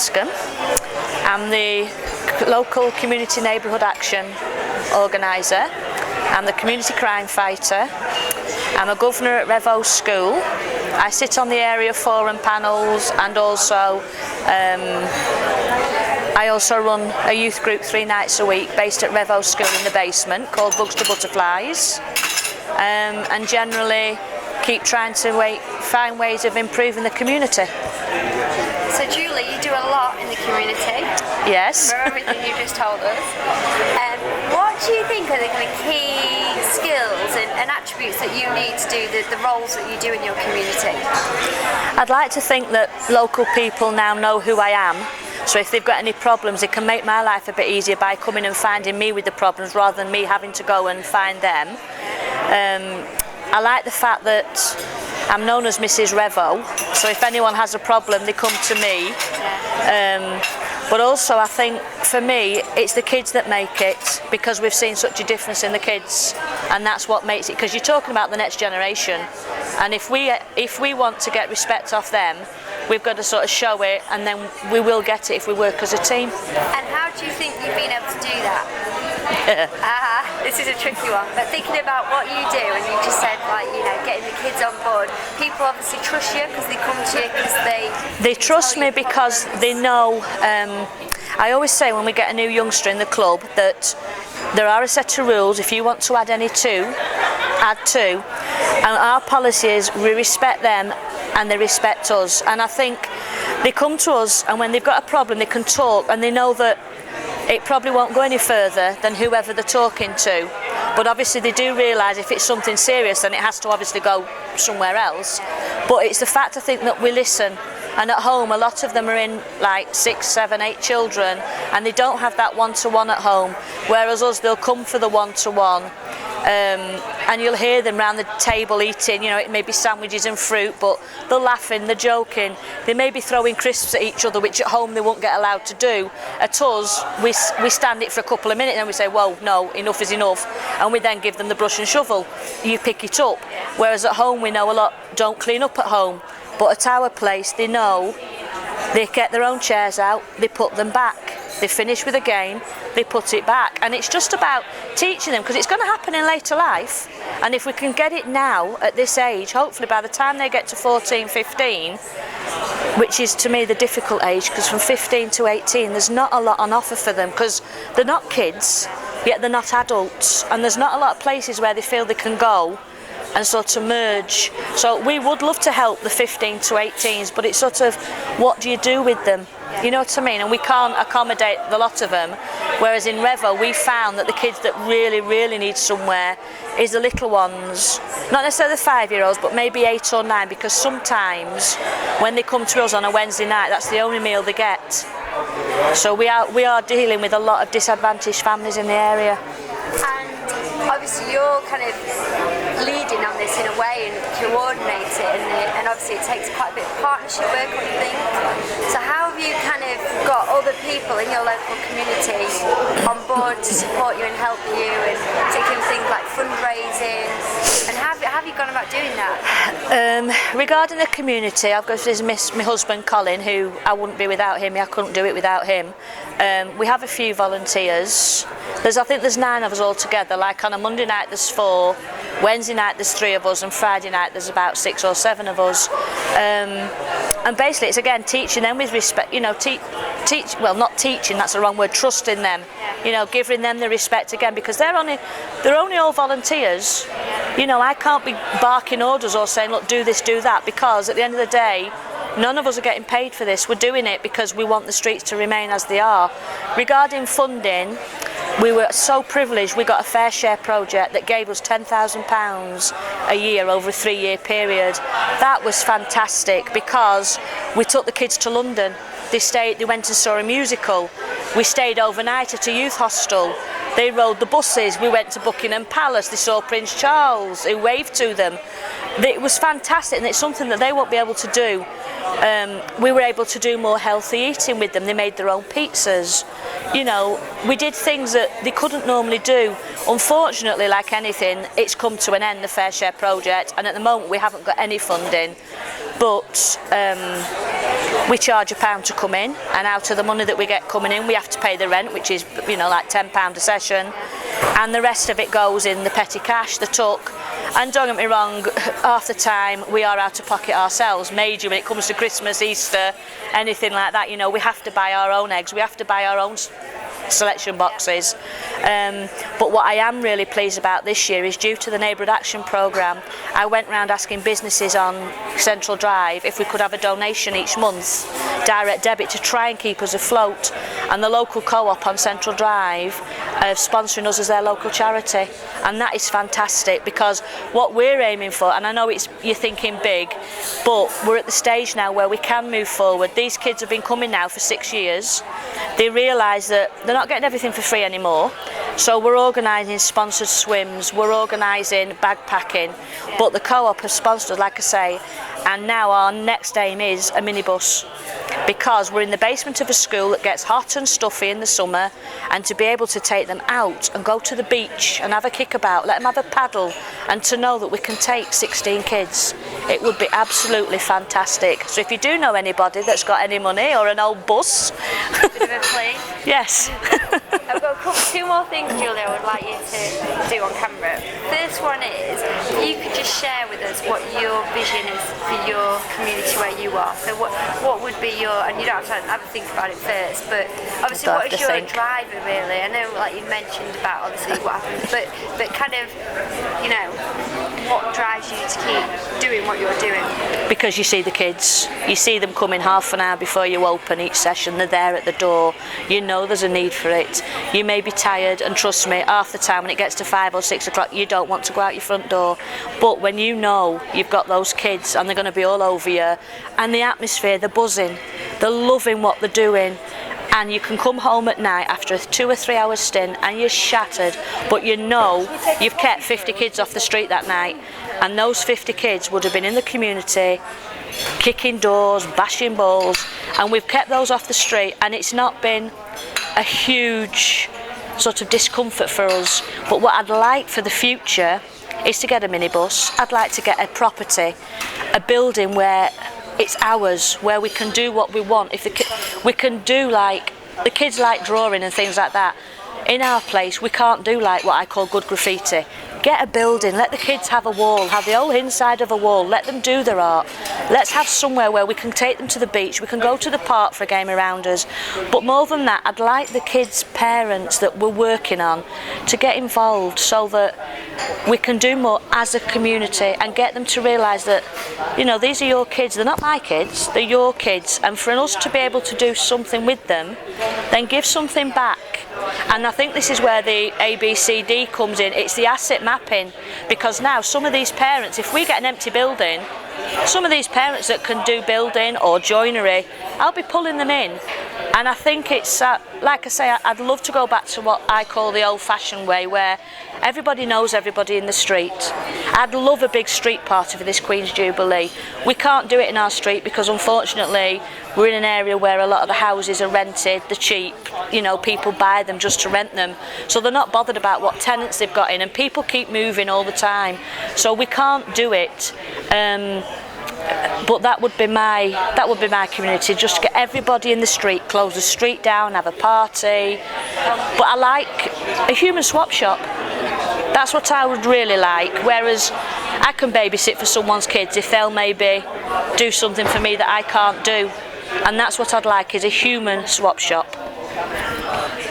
Bascombe. I'm the local community neighbourhood action organiser. I'm the community crime fighter. I'm a governor at Revo School. I sit on the area forum panels, and also I also run a youth group 3 nights a week based at Revo School in the basement called Bugs to Butterflies, and generally keep trying to find ways of improving the community. So Julie, you do a lot in the community. Yes. For everything you just told us. What do you think are the kind of key skills and attributes that you need to do the roles that you do in your community? I'd like to think that local people now know who I am. So if they've got any problems, it can make my life a bit easier by coming and finding me with the problems rather than me having to go and find them. I like the fact that I'm known as Mrs. Revo, so if anyone has a problem, they come to me. But also I think for me, it's the kids that make it, because we've seen such a difference in the kids, and that's what makes it, because you're talking about the next generation, and if we want to get respect off them, we've got to sort of show it, and then we will get it if we work as a team. And how do you think you've been able to do that? This is a tricky one, but thinking about what you do, and you just said, like, you know, getting the kids on board, people obviously trust you because they come to you because they trust me because they know. I always say when we get a new youngster in the club that there are a set of rules. If you want to add any two, add two, and our policy is we respect them and they respect us. And I think they come to us, and when they've got a problem, they can talk, and they know that it probably won't go any further than whoever they're talking to. But obviously they do realise if it's something serious, then it has to obviously go somewhere else. But it's the fact, I think, that we listen. And at home, a lot of them are in like 6, 7, 8 children, and they don't have that one-to-one at home. Whereas us, they'll come for the one-to-one. And you'll hear them round the table eating, you know, it may be sandwiches and fruit, but they're laughing, they're joking. They may be throwing crisps at each other, which at home they won't get allowed to do. At us, we stand it for a couple of minutes and we say, whoa, no, enough is enough. And we then give them the brush and shovel. You pick it up. Whereas at home, we know a lot don't clean up at home. But at our place, they know they get their own chairs out, they put them back. They finish with a game, they put it back. And it's just about teaching them, because it's going to happen in later life. And if we can get it now, at this age, hopefully by the time they get to 14, 15, which is to me the difficult age, because from 15 to 18, there's not a lot on offer for them, because they're not kids, yet they're not adults. And there's not a lot of places where they feel they can go and sort of merge. So we would love to help the 15 to 18s, but it's sort of, what do you do with them? You know what I mean? And we can't accommodate the lot of them. Whereas in Revo, we found that the kids that really, really need somewhere is the little ones. Not necessarily the 5-year-olds, but maybe 8 or 9, because sometimes when they come to us on a Wednesday night, that's the only meal they get. So we are dealing with a lot of disadvantaged families in the area. And obviously you're kind of leading on this in a way and coordinating, and obviously it takes quite a bit of partnership work, I think. So how have you kind of got other people in your local community on board to support you and help you, and particularly things like fundraising, and how have you gone about doing that? Regarding the community, I've got my husband Colin, who I wouldn't be without him. I couldn't do it without him. We have a few volunteers. I think there's 9 of us all together. Like on a Monday night there's 4, Wednesday night there's 3 of us, and Friday night there's about 6 or 7 of us. And basically it's again teaching them with respect, you know, well, not teaching, that's the wrong word, trusting them, you know, giving them the respect again, because they're only all volunteers. You know, I can't be barking orders or saying, look, do this, do that, because at the end of the day, none of us are getting paid for this. We're doing it because we want the streets to remain as they are. Regarding funding, we were so privileged. We got a fair share project that gave us £10,000 a year over a 3-year period. That was fantastic, because we took the kids to London. They went and saw a musical. We stayed overnight at a youth hostel. They rode the buses. We went to Buckingham Palace. They saw Prince Charles, who waved to them. It was fantastic, and it's something that they won't be able to do. We were able to do more healthy eating with them. They made their own pizzas. You know, we did things that they couldn't normally do. Unfortunately, like anything, it's come to an end, the Fair Share project, and at the moment we haven't got any funding. But we charge £1 to come in, and out of the money that we get coming in we have to pay the rent, which is, you know, like £10 a session, and the rest of it goes in the petty cash, the tuck. And don't get me wrong, half the time we are out of pocket ourselves, major when it comes to Christmas, Easter, anything like that. You know, we have to buy our own eggs, we have to buy our own selection boxes. But what I am really pleased about this year is, due to the Neighbourhood Action Programme, I went round asking businesses on Central Drive if we could have a donation each month, direct debit, to try and keep us afloat. And the local co-op on Central Drive are sponsoring us as their local charity, and that is fantastic, because what we're aiming for, and I know you're thinking big, but we're at the stage now where we can move forward. These kids have been coming now for 6 years. They realise that they're not getting everything for free anymore, so we're organising sponsored swims, we're organising bagpacking, but the co-op has sponsored us, like I say, and now our next aim is a minibus, because we're in the basement of a school that gets hot and stuffy in the summer, and to be able to take them out and go to the beach and have a kickabout, let them have a paddle, and to know that we can take 16 kids, it would be absolutely fantastic. So if you do know anybody that's got any money or an old bus, bit of a plane. Yes. I've got two more things, Julia, I would like you to do on camera. First one is, if you could just share with us what your vision is for your community where you are. So what would be your, and you don't have to have a think about it first, but obviously what is your driver really? I know, like you mentioned about obviously what happens, but kind of, you know, what drives you to keep doing what you're doing? Because you see the kids, you see them coming half an hour before you open each session, they're there at the door, you know there's a need for it. You may be tired, and trust me, half the time when it gets to 5 or 6 o'clock you don't want to go out your front door, but when you know you've got those kids and they're going to be all over you, and the atmosphere, they're buzzing, they're loving what they're doing, and you can come home at night after a 2 or 3 hour stint and you're shattered, but you know you've kept 50 kids off the street that night, and those 50 kids would have been in the community kicking doors, bashing balls, and we've kept those off the street, and it's not been a huge sort of discomfort for us. But what I'd like for the future is to get a minibus. I'd like to get a property, a building where it's ours, where we can do what we want. We can do, like, the kids like drawing and things like that. In our place we can't do like what I call good graffiti. Get a building, let the kids have a wall, have the whole inside of a wall, let them do their art. Let's have somewhere where we can take them to the beach, we can go to the park for a game of rounders. But more than that, I'd like the kids' parents that we're working on to get involved, so that we can do more as a community and get them to realise that, you know, these are your kids, they're not my kids, they're your kids, and for us to be able to do something with them, then give something back. And I think this is where the ABCD comes in. It's the asset mapping, because now some of these parents, if we get an empty building, some of these parents that can do building or joinery, I'll be pulling them in. And I think it's, like I say, I'd love to go back to what I call the old-fashioned way, where everybody knows everybody in the street. I'd love a big street party for this Queen's Jubilee. We can't do it in our street because unfortunately we're in an area where a lot of the houses are rented, they're cheap, you know, people buy them just to rent them, so they're not bothered about what tenants they've got in, and people keep moving all the time, so we can't do it. But that would be my community, just to get everybody in the street, close the street down, have a party. But I like a human swap shop. That's what I would really like, whereas I can babysit for someone's kids if they'll maybe do something for me that I can't do, and that's what I'd like, is a human swap shop.